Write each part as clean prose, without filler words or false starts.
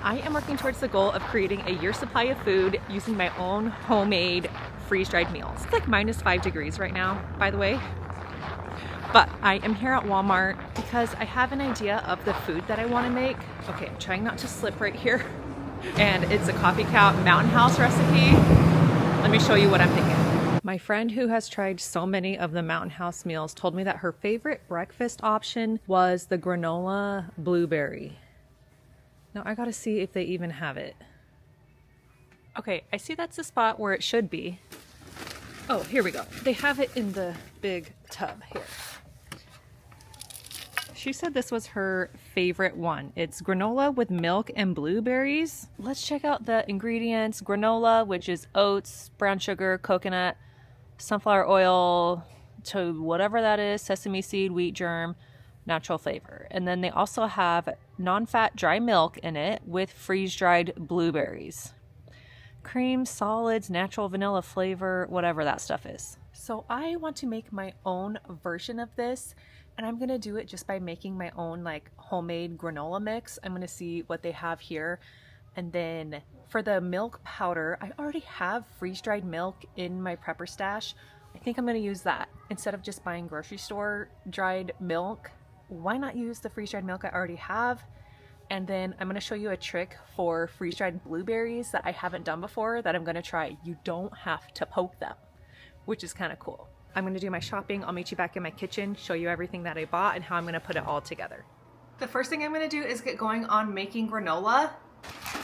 I am working towards the goal of creating a year's supply of food using my own homemade freeze-dried meals. It's like -5 degrees right now, by the way. But I am here at Walmart because I have an idea of the food that I want to make. Okay, I'm trying not to slip right here. And it's a Copycat Mountain House recipe. Let me show you what I'm thinking. My friend who has tried so many of the Mountain House meals told me that her favorite breakfast option was the granola blueberry. Now I gotta see if they even have it. Okay, I see that's the spot where it should be. Oh, here we go. They have it in the big tub here. She said this was her favorite one. It's granola with milk and blueberries. Let's check out the ingredients. Granola, which is oats, brown sugar, coconut, sunflower oil, to whatever that is, sesame seed, wheat germ, natural flavor. And then they also have non-fat dry milk in it with freeze-dried blueberries. Cream, solids, natural vanilla flavor, whatever that stuff is. So I want to make my own version of this, and I'm gonna do it just by making my own like homemade granola mix. I'm gonna see what they have here. And then for the milk powder, I already have freeze-dried milk in my prepper stash. I think I'm gonna use that. Instead of just buying grocery store dried milk, why not use the freeze-dried milk I already have? And then I'm gonna show you a trick for freeze-dried blueberries that I haven't done before that I'm gonna try. You don't have to poke them, which is kind of cool. I'm gonna do my shopping. I'll meet you back in my kitchen, show you everything that I bought and how I'm gonna put it all together. The first thing I'm gonna do is get going on making granola.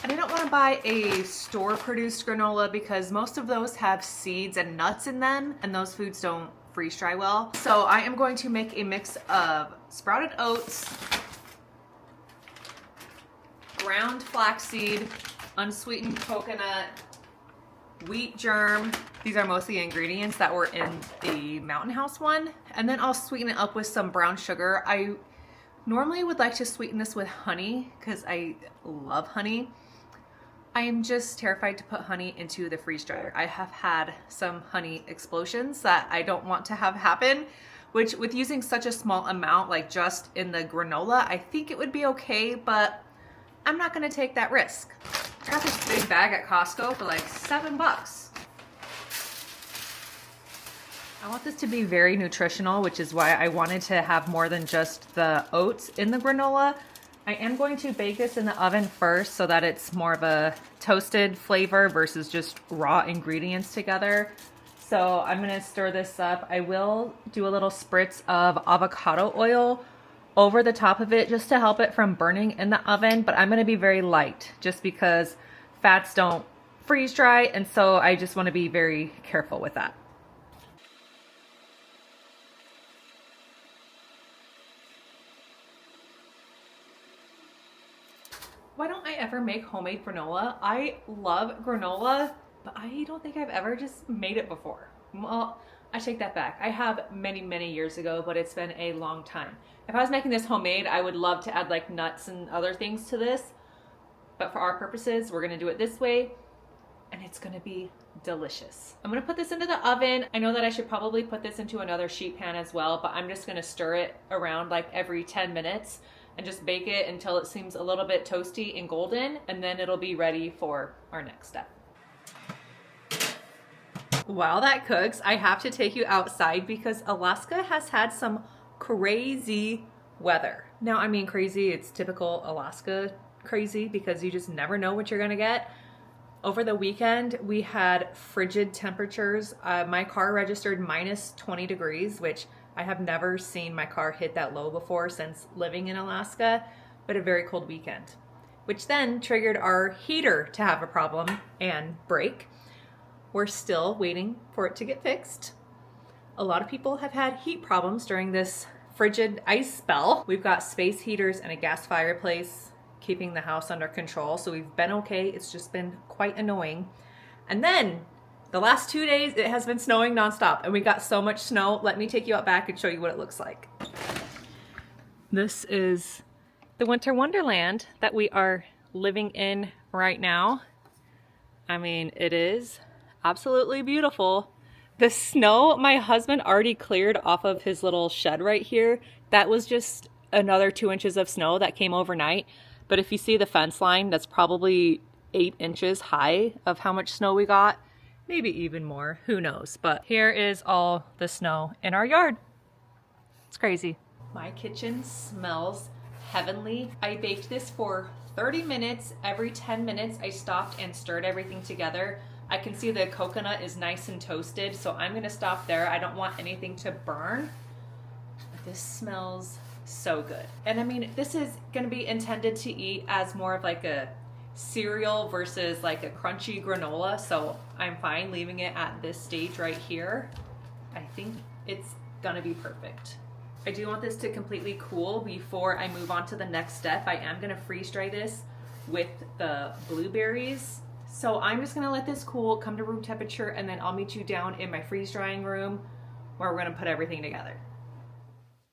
And I don't wanna buy a store-produced granola because most of those have seeds and nuts in them, and those foods don't freeze dry well. So I am going to make a mix of sprouted oats, ground flaxseed, unsweetened coconut, wheat germ. These are most of the ingredients that were in the Mountain House one. And then I'll sweeten it up with some brown sugar. I normally would like to sweeten this with honey because I love honey. I am just terrified to put honey into the freeze dryer. I have had some honey explosions that I don't want to have happen, which with using such a small amount, like just in the granola, I think it would be okay, but I'm not gonna take that risk. I got this big bag at Costco for like $7. I want this to be very nutritional, which is why I wanted to have more than just the oats in the granola. I am going to bake this in the oven first so that it's more of a toasted flavor versus just raw ingredients together. So I'm gonna stir this up. I will do a little spritz of avocado oil over the top of it just to help it from burning in the oven, but I'm gonna be very light just because fats don't freeze dry, and so I just wanna be very careful with that. Why don't I ever make homemade granola? I love granola, but I don't think I've ever just made it before. Well, I take that back. I have many, many years ago, but it's been a long time. If I was making this homemade, I would love to add like nuts and other things to this. But for our purposes, we're gonna do it this way, and it's gonna be delicious. I'm gonna put this into the oven. I know that I should probably put this into another sheet pan as well, but I'm just gonna stir it around like every 10 minutes and just bake it until it seems a little bit toasty and golden, and then it'll be ready for our next step. While that cooks, I have to take you outside because Alaska has had some crazy weather. Now, I mean crazy, it's typical Alaska crazy because you just never know what you're gonna get. Over the weekend, we had frigid temperatures. My car registered -20 degrees, which I have never seen my car hit that low before since living in Alaska, but a very cold weekend, which then triggered our heater to have a problem and break. We're still waiting for it to get fixed. A lot of people have had heat problems during this frigid ice spell. We've got space heaters and a gas fireplace keeping the house under control, so we've been okay. It's just been quite annoying. And then the last 2 days, it has been snowing nonstop, and we got so much snow. Let me take you out back and show you what it looks like. This is the winter wonderland that we are living in right now. I mean, it is absolutely beautiful. The snow my husband already cleared off of his little shed right here, that was just another 2 inches of snow that came overnight. But if you see the fence line, that's probably 8 inches high of how much snow we got. Maybe even more, who knows. But here is all the snow in our yard. It's crazy. My kitchen smells heavenly. I baked this for 30 minutes. Every 10 minutes, I stopped and stirred everything together. I can see the coconut is nice and toasted, so I'm gonna stop there. I don't want anything to burn. But this smells so good. And I mean, this is gonna be intended to eat as more of like a cereal versus like a crunchy granola, so I'm fine leaving it at this stage right here. I think it's gonna be perfect. I do want this to completely cool before I move on to the next step. I am gonna freeze dry this with the blueberries. So I'm just gonna let this cool, come to room temperature, and then I'll meet you down in my freeze drying room where we're gonna put everything together.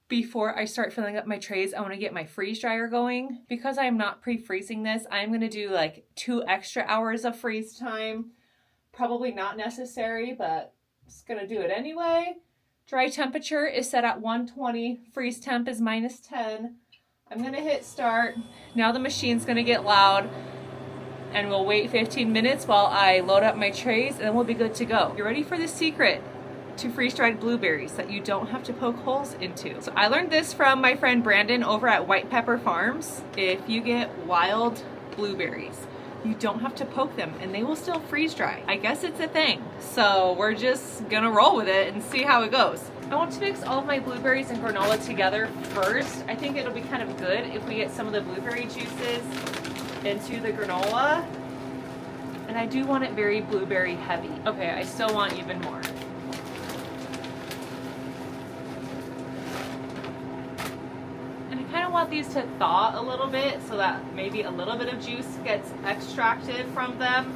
Before I start filling up my trays, I wanna get my freeze dryer going. Because I'm not pre-freezing this, I'm gonna do like 2 extra hours of freeze time. Probably not necessary, but just gonna do it anyway. Dry temperature is set at 120, freeze temp is -10. I'm gonna hit start. Now the machine's gonna get loud, and we'll wait 15 minutes while I load up my trays, and then we'll be good to go. You ready for the secret to freeze-dried blueberries that you don't have to poke holes into? So I learned this from my friend Brandon over at White Pepper Farms. If you get wild blueberries, you don't have to poke them and they will still freeze dry. I guess it's a thing. So we're just gonna roll with it and see how it goes. I want to mix all of my blueberries and granola together first. I think it'll be kind of good if we get some of the blueberry juices into the granola. And I do want it very blueberry heavy. Okay, I still want even more. I want these to thaw a little bit so that maybe a little bit of juice gets extracted from them.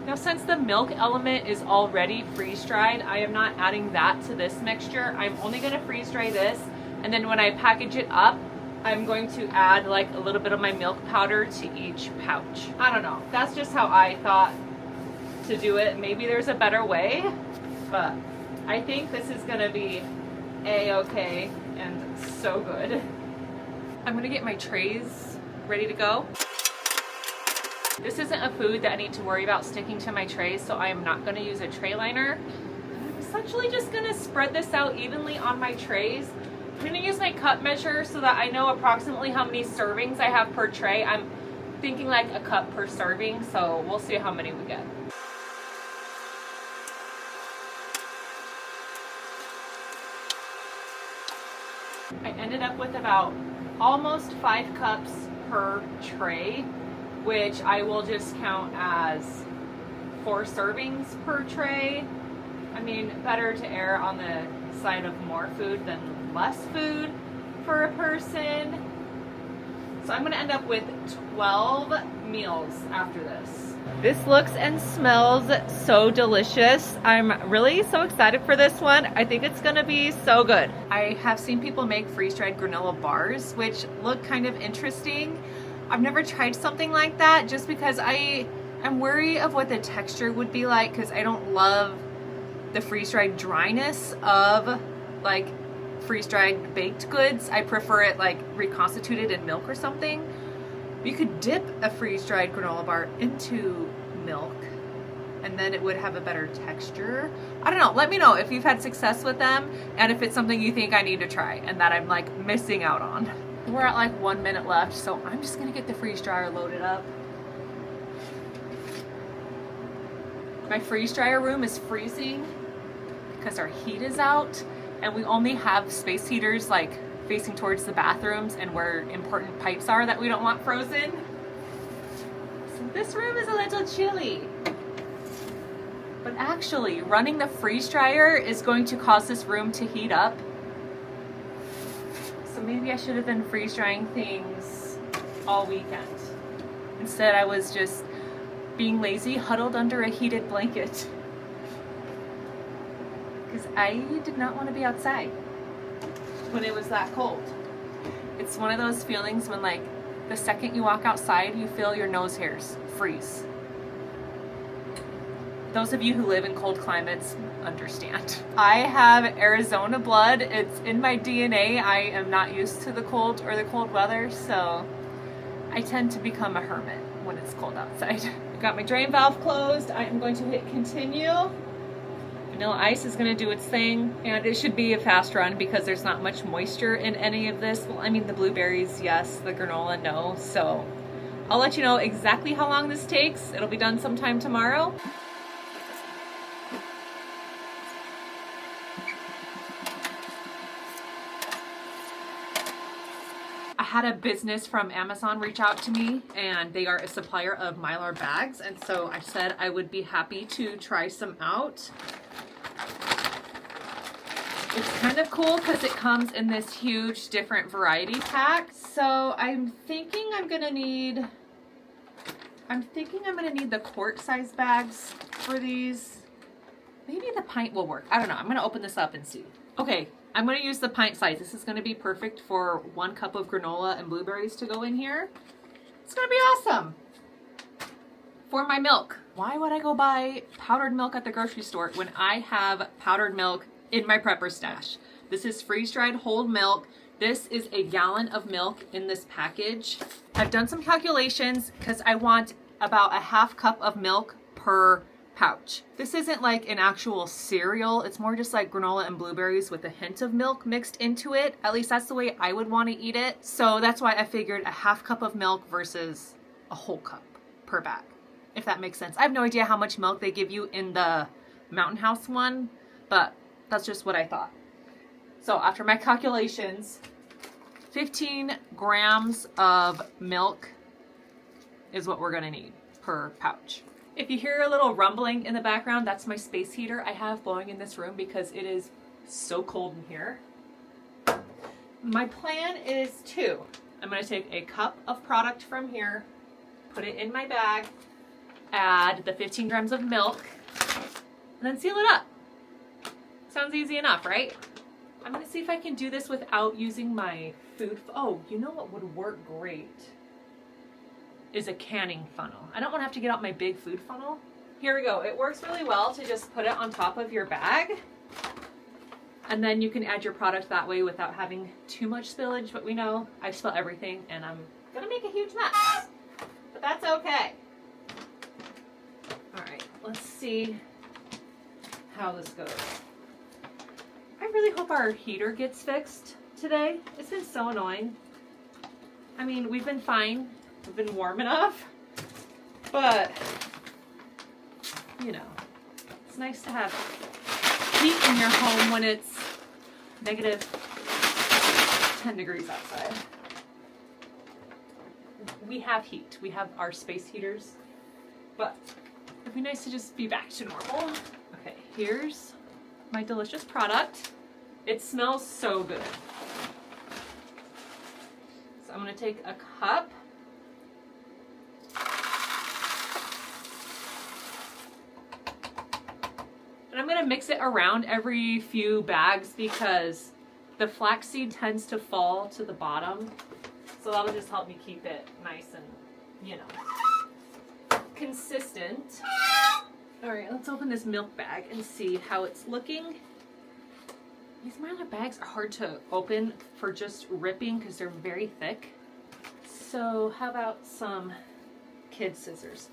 Now, since the milk element is already freeze dried, I am not adding that to this mixture. I'm only going to freeze dry this, and then when I package it up, I'm going to add like a little bit of my milk powder to each pouch. I don't know, that's just how I thought to do it. Maybe there's a better way, but I think this is going to be a-okay and so good. I'm gonna get my trays ready to go. This isn't a food that I need to worry about sticking to my trays, so I am not gonna use a tray liner. I'm essentially just gonna spread this out evenly on my trays. I'm gonna use my cup measure so that I know approximately how many servings I have per tray. I'm thinking like a cup per serving, so we'll see how many we get. I ended up with about almost 5 cups per tray, which I will just count as 4 servings per tray. I mean, better to err on the side of more food than less food for a person. So I'm gonna end up with 12 meals after this. This looks and smells so delicious. I'm really so excited for this one. I think it's gonna be so good. I have seen people make freeze-dried granola bars, which look kind of interesting. I've never tried something like that just because I'm wary of what the texture would be like, because I don't love the freeze-dried dryness of like freeze-dried baked goods. I prefer it like reconstituted in milk or something. You could dip a freeze-dried granola bar into milk and then it would have a better texture. I don't know, let me know if you've had success with them and if it's something you think I need to try and that I'm like missing out on. We're at like 1 minute left, so I'm just gonna get the freeze dryer loaded up. My freeze dryer room is freezing because our heat is out and we only have space heaters like facing towards the bathrooms and where important pipes are that we don't want frozen. So this room is a little chilly. But actually, running the freeze dryer is going to cause this room to heat up. So maybe I should have been freeze drying things all weekend. Instead, I was just being lazy, huddled under a heated blanket. Because I did not want to be outside when it was that cold. It's one of those feelings when like the second you walk outside, you feel your nose hairs freeze. Those of you who live in cold climates understand. I have Arizona blood. It's in my DNA. I am not used to the cold or the cold weather, so I tend to become a hermit when it's cold outside. I've got my drain valve closed. I am going to hit continue. Vanilla ice is going to do its thing, and it should be a fast run because there's not much moisture in any of this. Well, I mean, the blueberries, yes, the granola, no. So I'll let you know exactly how long this takes. It'll be done sometime tomorrow. I had a business from Amazon reach out to me, and they are a supplier of Mylar bags, and so I said I would be happy to try some out. It's kind of cool because it comes in this huge different variety pack. So I'm thinking I'm gonna need the quart size bags for these. Maybe the pint will work. I don't know. I'm gonna open this up and see. Okay, I'm gonna use the pint size. This is gonna be perfect for 1 cup of granola and blueberries to go in here. It's gonna be awesome. For my milk, why would I go buy powdered milk at the grocery store when I have powdered milk in my prepper stash? This is freeze-dried whole milk. This is a gallon of milk in this package. I've done some calculations because I want about a half cup of milk per pouch. This isn't like an actual cereal. It's more just like granola and blueberries with a hint of milk mixed into it. At least that's the way I would want to eat it. So that's why I figured a half cup of milk versus a whole cup per bag, if that makes sense. I have no idea how much milk they give you in the Mountain House one, but that's just what I thought. So after my calculations, 15 grams of milk is what we're gonna need per pouch. If you hear a little rumbling in the background, that's my space heater I have blowing in this room because it is so cold in here. My plan is I'm gonna take a cup of product from here, put it in my bag, add the 15 grams of milk, and then seal it up. Sounds easy enough, right? I'm gonna see if I can do this without using my food. Oh, you know what would work great is a canning funnel. I don't wanna have to get out my big food funnel. Here we go. It works really well to just put it on top of your bag, and then you can add your product that way without having too much spillage, but we know I spill everything and I'm gonna make a huge mess, but that's okay. All right, let's see how this goes. I really hope our heater gets fixed today. It's been so annoying. I mean, we've been fine. We've been warm enough, but you know, it's nice to have heat in your home when it's negative 10 degrees outside. We have heat. We have our space heaters, but it'd be nice to just be back to normal. Okay, here's my delicious product. It smells so good. So I'm gonna take a cup. And I'm gonna mix it around every few bags because the flax seed tends to fall to the bottom. So that'll just help me keep it nice and, you know, consistent. All right, let's open this milk bag and see how it's looking. These Mylar bags are hard to open for just ripping because they're very thick. So how about some kid scissors?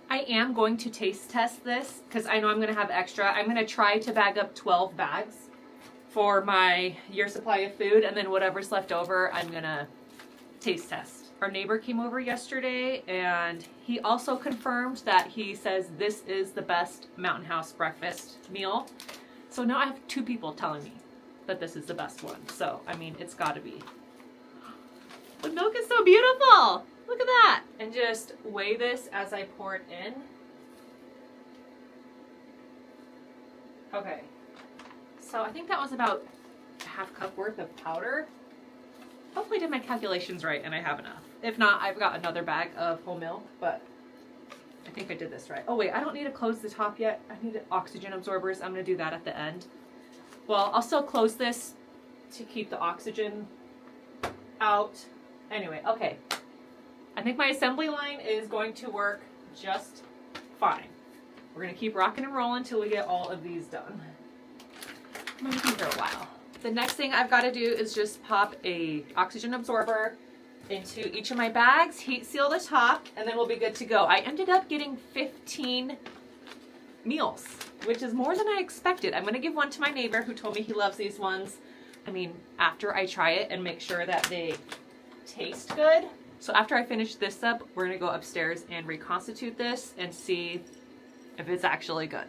I am going to taste test this because I know I'm going to have extra. I'm going to try to bag up 12 bags for my year supply of food, and then whatever's left over, I'm going to taste test. Our neighbor came over yesterday, and he also confirmed that he says this is the best Mountain House breakfast meal. So now I have 2 people telling me that this is the best one. So, I mean, it's got to be. The milk is so beautiful. Look at that. And just weigh this as I pour it in. Okay. So I think that was about a half cup worth of powder. Hopefully I did my calculations right and I have enough. If not, I've got another bag of whole milk, but I think I did this right. Oh wait, I don't need to close the top yet. I need oxygen absorbers. I'm gonna do that at the end. Well, I'll still close this to keep the oxygen out. Anyway, okay. I think my assembly line is going to work just fine. We're gonna keep rocking and rolling until we get all of these done. I'm gonna be here a while. The next thing I've got to do is just pop a oxygen absorber into each of my bags, heat seal the top, and then we'll be good to go. I ended up getting 15 meals, which is more than I expected. I'm gonna give one to my neighbor who told me he loves these ones. I mean, after I try it and make sure that they taste good. So after I finish this up, we're gonna go upstairs and reconstitute this and see if it's actually good.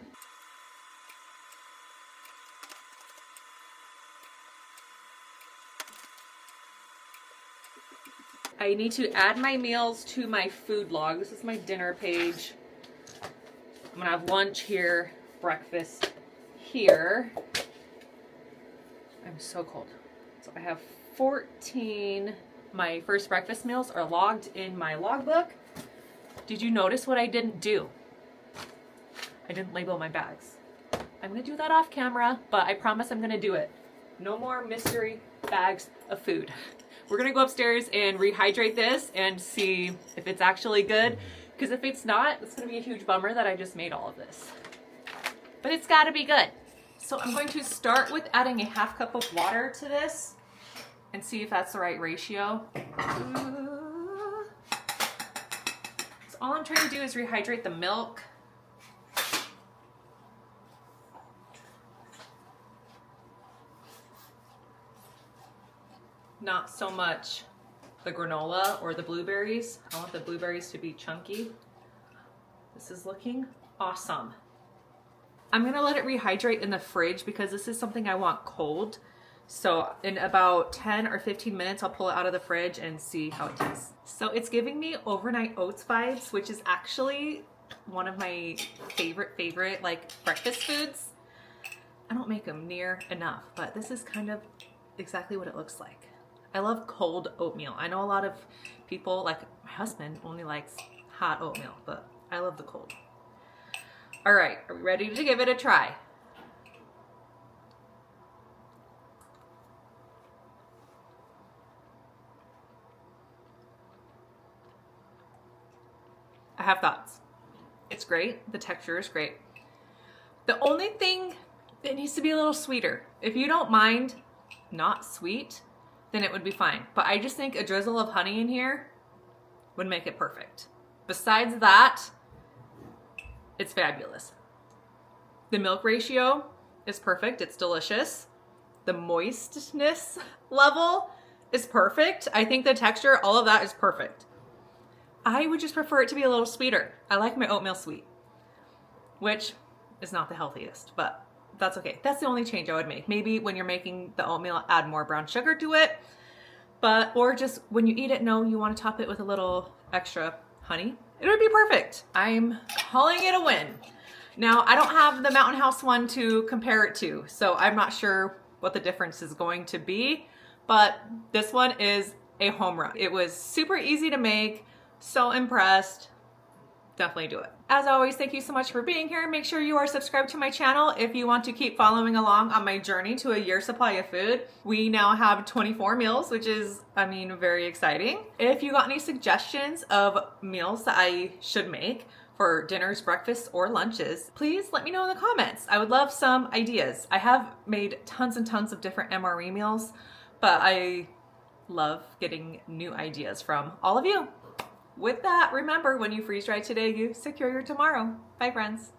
I need to add my meals to my food log. This is my dinner page. I'm gonna have lunch here, breakfast here. I'm so cold. So I have 14. My first breakfast meals are logged in my logbook. Did you notice what I didn't do? I didn't label my bags. I'm gonna do that off camera, but I promise I'm gonna do it. No more mystery bags of food. We're gonna go upstairs and rehydrate this and see if it's actually good. Because if it's not, it's gonna be a huge bummer that I just made all of this. But it's gotta be good. So I'm going to start with adding a half cup of water to this and see if that's the right ratio. So all I'm trying to do is rehydrate the milk. Not so much the granola or the blueberries. I want the blueberries to be chunky. This is looking awesome. I'm gonna let it rehydrate in the fridge because this is something I want cold. So in about 10 or 15 minutes, I'll pull it out of the fridge and see how it tastes. So it's giving me overnight oats vibes, which is actually one of my favorite like breakfast foods. I don't make them near enough, but this is kind of exactly what it looks like. I love cold oatmeal. I know a lot of people, like my husband, only likes hot oatmeal, but I love the cold. All right, are we ready to give it a try? I have thoughts. It's great. The texture is great. The only thing, it needs to be a little sweeter. If you don't mind not sweet, then it would be fine. But I just think a drizzle of honey in here would make it perfect. Besides that, it's fabulous. The milk ratio is perfect. It's delicious. The moistness level is perfect. I think the texture, all of that is perfect. I would just prefer it to be a little sweeter. I like my oatmeal sweet, which is not the healthiest, but that's okay. That's the only change I would make. Maybe when you're making the oatmeal, add more brown sugar to it, or just when you eat it, no, you want to top it with a little extra honey. It would be perfect. I'm calling it a win. Now, I don't have the Mountain House one to compare it to, so I'm not sure what the difference is going to be, but this one is a home run. It was super easy to make, so impressed. Definitely do it. As always, thank you so much for being here. Make sure you are subscribed to my channel if you want to keep following along on my journey to a year supply of food. We now have 24 meals, which is, I mean, very exciting. If you got any suggestions of meals that I should make for dinners, breakfasts, or lunches, please let me know in the comments. I would love some ideas. I have made tons and tons of different M.R.E meals, but I love getting new ideas from all of you. With that, remember, when you freeze dry today, you secure your tomorrow. Bye, friends.